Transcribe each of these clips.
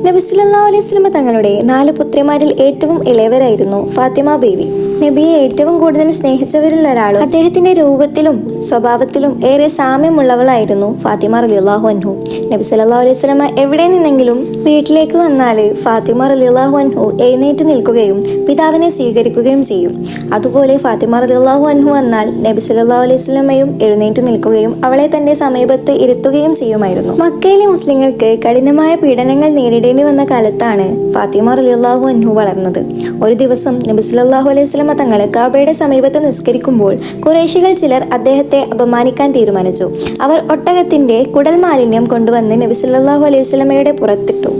നബി സല്ലല്ലാഹു അലൈഹി വസല്ലമ തങ്ങളുടെ 4 പുത്രിമാരിൽ ഏറ്റവും ഇളയവരായിരുന്നു ഫാത്തിമ ബീവി. നബിയെ ഏറ്റവും കൂടുതൽ സ്നേഹിച്ചവരിൽ ഒരാളും അദ്ദേഹത്തിന്റെ രൂപത്തിലും സ്വഭാവത്തിലും ഏറെ സാമ്യമുള്ളവളായിരുന്നു ഫാത്തിമ റളിയല്ലാഹു അൻഹു. നബി സല്ലല്ലാഹു അലൈഹി വസല്ലമ എവിടെ നിന്നെങ്കിലും വീട്ടിലേക്ക് വന്നാൽ ഫാത്തിമ റളിയല്ലാഹു അൻഹു എഴുന്നേറ്റ് നിൽക്കുകയും പിതാവിനെ സ്വീകരിക്കുകയും ചെയ്യും. അതുപോലെ ഫാത്തിമ റളിയല്ലാഹു അൻഹു വന്നാൽ നബി സല്ലല്ലാഹു അലൈഹി വസല്ലമയും എഴുന്നേറ്റ് നിൽക്കുകയും അവളെ തന്റെ സമീപത്ത് ഇരുത്തുകയും ചെയ്യുമായിരുന്നു. മക്കയിലെ മുസ്ലിങ്ങൾക്ക് കഠിനമായ പീഡനങ്ങൾ നേരിടേണ്ടി വന്ന കാലത്താണ് ഫാത്തിമ റളിയല്ലാഹു അൻഹു വളർന്നത്. ഒരു ദിവസം നബി സല്ലല്ലാഹു അലൈഹി വസല്ലമ തങ്ങൾ കഅബയുടെ സമീപത്ത് നിസ്കരിക്കുമ്പോൾ ഖുറൈശികൾ ചിലർ അദ്ദേഹത്തെ അപമാനിക്കാൻ തീരുമാനിച്ചു. അവർ ഒട്ടകത്തിന്റെ കുടൽ മാലിന്യം കൊണ്ടുവന്ന് നബി സല്ലല്ലാഹു അലൈഹി വസല്ലമയുടെ പുറത്തിട്ടു.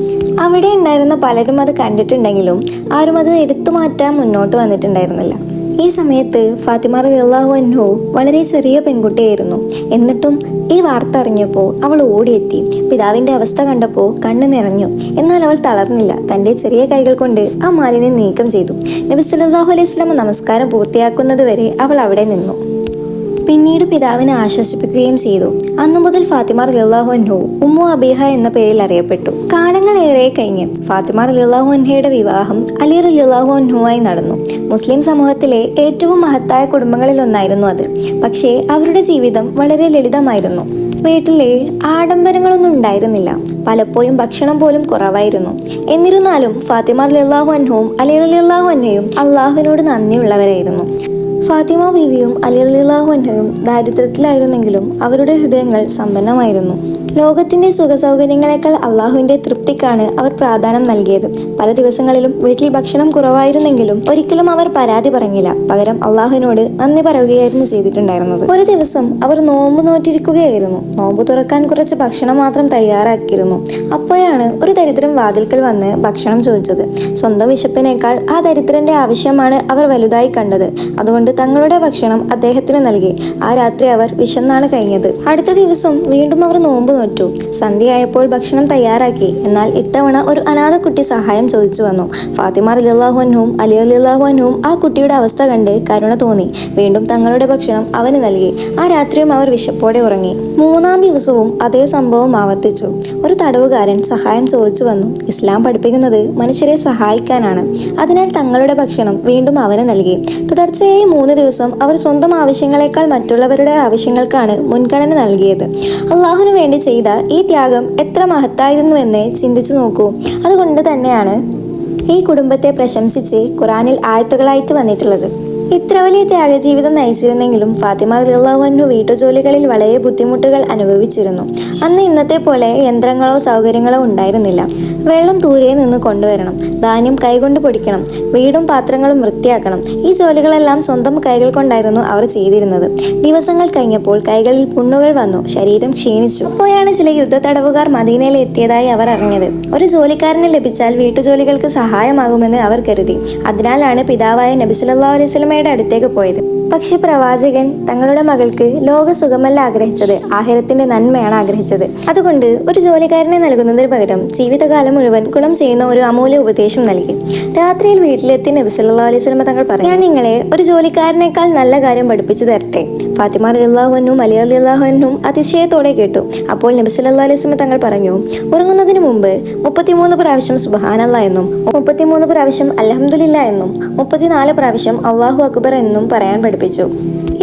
അവിടെ ഉണ്ടായിരുന്ന പലരും അത് കണ്ടിട്ടുണ്ടെങ്കിലും ആരും അത് എടുത്തു മാറ്റാൻ മുന്നോട്ട് വന്നിട്ടുണ്ടായിരുന്നില്ല. ഈ സമയത്ത് ഫാത്തിമ റളിയല്ലാഹു അൻഹു വളരെ ചെറിയ പെൺകുട്ടിയായിരുന്നു. എന്നിട്ടും ഈ വാർത്ത അറിഞ്ഞപ്പോൾ അവൾ ഓടിയെത്തി. പിതാവിന്റെ അവസ്ഥ കണ്ടപ്പോൾ കണ്ണ് നിറഞ്ഞു. എന്നാൽ അവൾ തളർന്നില്ല. തന്റെ ചെറിയ കൈകൾ കൊണ്ട് ആ മാലിന്യം നീക്കം ചെയ്തു. നബി സല്ലല്ലാഹു അലൈഹി വസല്ലം നമസ്കാരം പൂർത്തിയാക്കുന്നത് വരെ അവൾ അവിടെ നിന്നു. പിന്നീട് പിതാവിനെ ആശ്വസിപ്പിക്കുകയും ചെയ്തു. അന്നു മുതൽ ഫാത്തിമ റളിയല്ലാഹു അൻഹു ഉമ്മു അബീഹ എന്ന പേരിൽ അറിയപ്പെട്ടു. കാലങ്ങളേറെ കഴിഞ്ഞ് ഫാത്തിമ റളിയല്ലാഹു അൻഹയുടെ വിവാഹം അലി റളിയല്ലാഹു അൻഹുവായി നടന്നു. മുസ്ലിം സമൂഹത്തിലെ ഏറ്റവും മഹത്തായ കുടുംബങ്ങളിൽ ഒന്നായിരുന്നു അത്. പക്ഷേ അവരുടെ ജീവിതം വളരെ ലളിതമായിരുന്നു. വീട്ടിലെ ആഡംബരങ്ങളൊന്നും ഉണ്ടായിരുന്നില്ല. പലപ്പോഴും ഭക്ഷണം പോലും കുറവായിരുന്നു. എന്നിരുന്നാലും ഫാത്തിമ റളിയല്ലാഹു അൻഹുവും അലി റളിയല്ലാഹു അൻഹയും അള്ളാഹുവിനോട് നന്ദിയുള്ളവരായിരുന്നു. ഫാത്തിമ ബീവിയും അലി റളിയല്ലാഹു അൻഹയും ദാരിദ്ര്യത്തിലായിരുന്നെങ്കിലും അവരുടെ ഹൃദയങ്ങൾ സമ്പന്നമായിരുന്നു. ലോകത്തിന്റെ സുഖസൗകര്യങ്ങളെക്കാൾ അള്ളാഹുവിന്റെ തൃപ്തിക്കാണ് അവർ പ്രാധാന്യം നൽകിയത്. പല ദിവസങ്ങളിലും വീട്ടിൽ ഭക്ഷണം കുറവായിരുന്നെങ്കിലും ഒരിക്കലും അവർ പരാതി പറഞ്ഞില്ല. പകരം അള്ളാഹുവിനോട് നന്ദി പറയുകയായിരുന്നു ചെയ്തിട്ടുണ്ടായിരുന്നത്. ഒരു ദിവസം അവർ നോമ്പ് നോറ്റിരിക്കുകയായിരുന്നു. നോമ്പ് തുറക്കാൻ കുറച്ച് ഭക്ഷണം മാത്രം തയ്യാറാക്കിയിരുന്നു. അപ്പോഴാണ് ഒരു ദരിദ്രൻ വാതിൽക്കൽ വന്ന് ഭക്ഷണം ചോദിച്ചത്. സ്വന്തം വിശപ്പിനേക്കാൾ ആ ദരിദ്രന്റെ ആവശ്യമാണ് അവർ വലുതായി കണ്ടത്. അതുകൊണ്ട് തങ്ങളുടെ ഭക്ഷണം അദ്ദേഹത്തിന് നൽകി. ആ രാത്രി അവർ വിശന്നാണ് കഴിഞ്ഞത്. അടുത്ത ദിവസം വീണ്ടും അവർ നോമ്പ് നോറ്റു. സന്ധ്യയായപ്പോൾ ഭക്ഷണം തയ്യാറാക്കി. എന്നാൽ ഇത്തവണ ഒരു അനാഥ കുട്ടി സഹായം ചോദിച്ചു വന്നു. ഫാത്തിമ റളിയല്ലാഹു അൻഹുവും അലി റളിയല്ലാഹു അൻഹുവും ആ കുട്ടിയുടെ അവസ്ഥ കണ്ട് കരുണ തോന്നി. വീണ്ടും തങ്ങളുടെ ഭക്ഷണം അവന് നൽകി. ആ രാത്രിയും അവർ വിശപ്പോടെ ഉറങ്ങി. 3-ാം ദിവസവും അതേ സംഭവം ആവർത്തിച്ചു. ഒരു തടവുകാരൻ സഹായം ചോദിച്ചു വന്നു. ഇസ്ലാം പഠിപ്പിക്കുന്നത് മനുഷ്യരെ സഹായിക്കാനാണ്. അതിനാൽ തങ്ങളുടെ ഭക്ഷണം വീണ്ടും അവന് നൽകി. തുടർച്ചയായി 3 ദിവസം അവർ സ്വന്തം ആവശ്യങ്ങളെക്കാൾ മറ്റുള്ളവരുടെ ആവശ്യങ്ങൾക്കാണ് മുൻഗണന നൽകിയത്. അള്ളാഹുവിനു വേണ്ടി ചെയ്ത ഈ ത്യാഗം എത്ര മഹത്തായിരുന്നുവെന്ന് ചിന്തിച്ചു നോക്കൂ. അതുകൊണ്ട് തന്നെയാണ് ഈ കുടുംബത്തെ പ്രശംസിച്ച് ഖുർആനിൽ ആയത്തുകളായിട്ട് വന്നിട്ടുള്ളത്. ഇത്ര വലിയ ത്യാഗജീവിതം നയിച്ചിരുന്നെങ്കിലും ഫാത്തിമ റളിയല്ലാഹു അൻഹു വീട്ടുജോലികളിൽ വളരെ ബുദ്ധിമുട്ടുകൾ അനുഭവിച്ചിരുന്നു. അന്ന് ഇന്നത്തെ പോലെ യന്ത്രങ്ങളോ സൗകര്യങ്ങളോ ഉണ്ടായിരുന്നില്ല. വെള്ളം ദൂരെ നിന്ന് കൊണ്ടുവരണം, ധാന്യം കൈകൊണ്ട് പൊടിക്കണം, വീടും പാത്രങ്ങളും വൃത്തിയാക്കണം. ഈ ജോലികളെല്ലാം സ്വന്തം കൈകൾ കൊണ്ടായിരുന്നു അവർ ചെയ്തിരുന്നത്. ദിവസങ്ങൾ കഴിഞ്ഞപ്പോൾ കൈകളിൽ പുണ്ണുകൾ വന്നു, ശരീരം ക്ഷീണിച്ചു. അപ്പോഴാണ് ചില യുദ്ധ തടവുകാർ മദീനയിൽ എത്തിയതായി അവർ അറിഞ്ഞത്. ഒരു ജോലിക്കാരനെ ലഭിച്ചാൽ വീട്ടുജോലികൾക്ക് സഹായമാകുമെന്ന് അവർ കരുതി. അതിനാലാണ് പിതാവായ നബി സല്ലല്ലാഹു അലൈഹി വസല്ലമയുടെ അടുത്തേക്ക് പോയത്. പക്ഷെ പ്രവാചകൻ തങ്ങളുടെ മകൾക്ക് ലോക സുഖമല്ല ആഗ്രഹിച്ചത്, ആഖിറത്തിന്റെ നന്മയാണ് ആഗ്രഹിച്ചത്. അതുകൊണ്ട് ഒരു ജോലിക്കാരനെ നൽകുന്നതിന് പകരം ജീവിതകാലം മുഴുവൻ ഗുണം ചെയ്യുന്ന ഒരു അമൂല്യ ഉപദേശം നൽകി. രാത്രിയിൽ വീട്ടിലെത്തി നബി സല്ലല്ലാഹു അലൈഹി വസല്ലം തങ്ങൾ പറഞ്ഞു, ഞാൻ നിങ്ങളെ ഒരു ജോലിക്കാരനേക്കാൾ നല്ല കാര്യം പഠിപ്പിച്ചു തരട്ടെ. ഫാത്തിമ റളിയല്ലാഹു അൻഹും അലി റളിയല്ലാഹു അൻഹും അതിശയത്തോടെ കേട്ടു. അപ്പോൾ നബി സല്ലല്ലാഹു അലൈഹി വസല്ലം തങ്ങൾ പറഞ്ഞു, ഉറങ്ങുന്നതിന് മുമ്പ് 33 പ്രാവശ്യം സുബ്ഹാനല്ലാഹ് എന്നും 33 പ്രാവശ്യം അൽഹംദുലില്ലാഹ് എന്നും 34 പ്രാവശ്യം അല്ലാഹു അക്ബർ എന്നും പറയാൻ പഠിപ്പിച്ചു.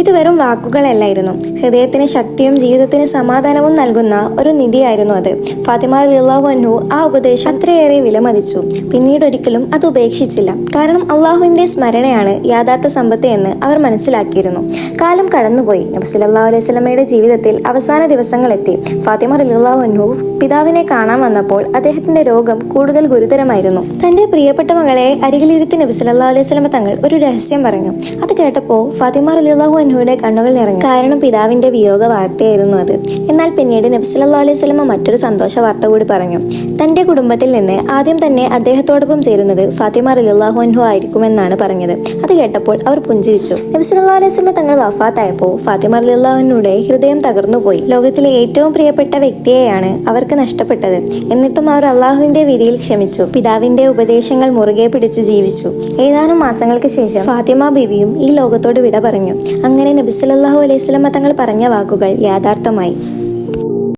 ഇത് വെറും വാക്കുകളല്ലായിരുന്നു, ഹൃദയത്തിന് ശക്തിയും ജീവിതത്തിന് സമാധാനവും നൽകുന്ന ഒരു നിധിയായിരുന്നു അത്. ഫാത്തിമ റളിയല്ലാഹു അൻഹു ആ ഉപദേശം അത്രയേറെ വിലമതിച്ചു. പിന്നീട് ഒരിക്കലും അത് ഉപേക്ഷിച്ചില്ല. കാരണം അള്ളാഹുവിന്റെ സ്മരണയാണ് യഥാർത്ഥ സമ്പത്ത് എന്ന് അവർ മനസ്സിലാക്കിയിരുന്നു. കാലം കടന്നുപോയി. നബി സല്ലല്ലാഹു അലൈഹി വസല്ലമയുടെ ജീവിതത്തിൽ അവസാന ദിവസങ്ങൾ എത്തി. ഫാത്തിമ റളിയല്ലാഹു അൻഹു പിതാവിനെ കാണാൻ വന്നപ്പോൾ അദ്ദേഹത്തിന്റെ രോഗം കൂടുതൽ ഗുരുതരമായിരുന്നു. തന്റെ പ്രിയപ്പെട്ട മകളെ അരികിലിരുത്തി നബി സല്ലല്ലാഹു അലൈഹി വസല്ലമ തങ്ങൾ ഒരു രഹസ്യം പറഞ്ഞു. അത് കേട്ടപ്പോൾ ഫാത്തിമ റളിയല്ലാഹു അൻഹുവിന്റെ കണ്ണുകൾ നിറഞ്ഞു. കാരണം പിതാവിന്റെ വിയോഗ വാർത്തയായിരുന്നു അത്. എന്നാൽ പിന്നീട് നബി സല്ലല്ലാഹു അലൈഹി വസല്ലമ മറ്റൊരു സന്തോഷ വാർത്ത കൂടി പറഞ്ഞു. തന്റെ കുടുംബത്തിൽ നിന്ന് ആദ്യം തന്നെ അദ്ദേഹത്തോടൊപ്പം ചേരുന്നത് ഫാത്തിമ റളിയല്ലാഹു അൻഹു ആയിരിക്കുമെന്നാണ് പറഞ്ഞത്. അത് കേട്ടപ്പോൾ അവർ പുഞ്ചിരിച്ചു. നബി സല്ലല്ലാഹു അലൈഹി വസല്ലമ തങ്ങൾ വഫാത്തായപ്പോൾ ഫാത്തിമ റളിയല്ലാഹു അൻഹയുടെ ഹൃദയം തകർന്നുപോയി. ലോകത്തിലെ ഏറ്റവും പ്രിയപ്പെട്ട വ്യക്തിയെയാണ് അവർക്ക് നഷ്ടപ്പെട്ടത്. എന്നിട്ടും അവർ അള്ളാഹുവിന്റെ വിധിയിൽ ക്ഷമിച്ചു. പിതാവിന്റെ ഉപദേശങ്ങൾ മുറുകെ പിടിച്ച് ജീവിച്ചു. ഏതാനും മാസങ്ങൾക്ക് ശേഷം ഫാത്തിമ ബീവിയും ഈ ലോകത്തോട് വിട പറഞ്ഞു. അങ്ങനെ നബി സല്ലല്ലാഹു അലൈഹി വസല്ലമ തങ്ങൾ പറഞ്ഞ വാക്കുകൾ യാഥാർത്ഥമായി.